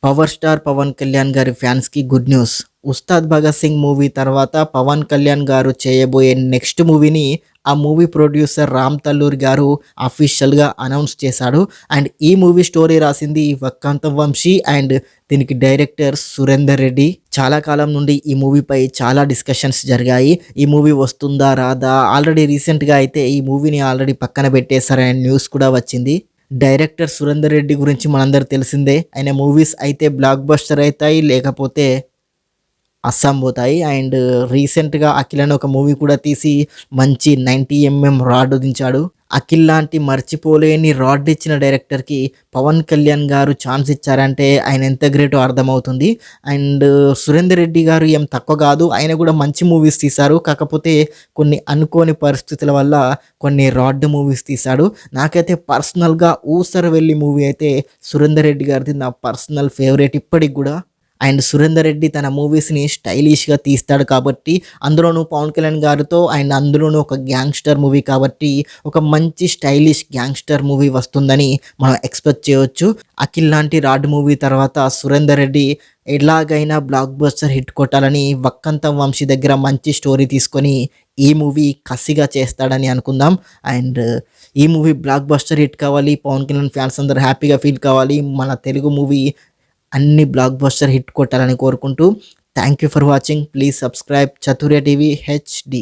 Power star Pawan Kalyan గారి ఫ్యాన్స్కి good news. Ustaad Bhagat Singh movie తర్వాత పవన్ కళ్యాణ్ గారు చేయబోయే నెక్స్ట్ మూవీని ఆ మూవీ ప్రొడ్యూసర్ రామ్ తల్లూరి గారు అఫీషియల్గా అనౌన్స్ చేశాడు. అండ్ ఈ మూవీ స్టోరీ రాసింది వక్కాంతం వంశీ అండ్ దీనికి డైరెక్టర్ సురేందర్ రెడ్డి. చాలా కాలం నుండి ఈ మూవీపై చాలా డిస్కషన్స్ జరిగాయి. ఈ మూవీ వస్తుందా రాదా, ఆల్రెడీ రీసెంట్గా అయితే ఈ మూవీని ఆల్రెడీ పక్కన పెట్టేశారనే న్యూస్ కూడా వచ్చింది. డైరెక్టర్ సురేందర్ రెడ్డి గురించి మనందరూ తెలిసిందే. ఆయన మూవీస్ అయితే బ్లాక్ బస్టర్ అవుతాయి, లేకపోతే అస్సాం పోతాయి. అండ్ రీసెంట్గా అఖిల్ అని ఒక మూవీ కూడా తీసి మంచి 90mm రాడ్ దించాడు. అఖిల్ లాంటి మర్చిపోలేని రాడ్ ఇచ్చిన డైరెక్టర్కి పవన్ కళ్యాణ్ గారు ఛాన్స్ ఇచ్చారంటే ఆయన ఎంత గ్రేటో అర్థమవుతుంది. అండ్ సురేందర్ రెడ్డి గారు ఏం తక్కువ కాదు, ఆయన కూడా మంచి మూవీస్ తీశారు. కాకపోతే కొన్ని అనుకోని పరిస్థితుల వల్ల కొన్ని రాడ్ మూవీస్ తీశాడు. నాకైతే పర్సనల్గా ఊసర వెళ్ళి మూవీ అయితే సురేందర్ రెడ్డి గారిది నా పర్సనల్ ఫేవరెట్ ఇప్పటికి కూడా. అండ్ సురేందర్ రెడ్డి తన మూవీస్ని స్టైలిష్గా తీస్తాడు కాబట్టి, అందులోనూ పవన్ కళ్యాణ్ గారితో అండ్ అందులోనూ ఒక గ్యాంగ్స్టర్ మూవీ కాబట్టి ఒక మంచి స్టైలిష్ గ్యాంగ్స్టర్ మూవీ వస్తుందని మనం ఎక్స్పెక్ట్ చేయవచ్చు. అఖిల్ లాంటి రాడ్ మూవీ తర్వాత సురేందర్ రెడ్డి ఎలాగైనా బ్లాక్ బస్టర్ హిట్ కొట్టాలని వక్కంతం వంశీ దగ్గర మంచి స్టోరీ తీసుకొని ఈ మూవీ కసిగా చేస్తాడని అనుకుందాం. అండ్ ఈ మూవీ బ్లాక్ బస్టర్ హిట్ కావాలి, పవన్ కళ్యాణ్ ఫ్యాన్స్ అందరూ హ్యాపీగా ఫీల్ కావాలి, మన తెలుగు మూవీ అన్ని బ్లాక్ బస్టర్ హిట్ కొట్టాలని కోరుకుంటూ thank you for watching. Please subscribe చతుర్య TV HD.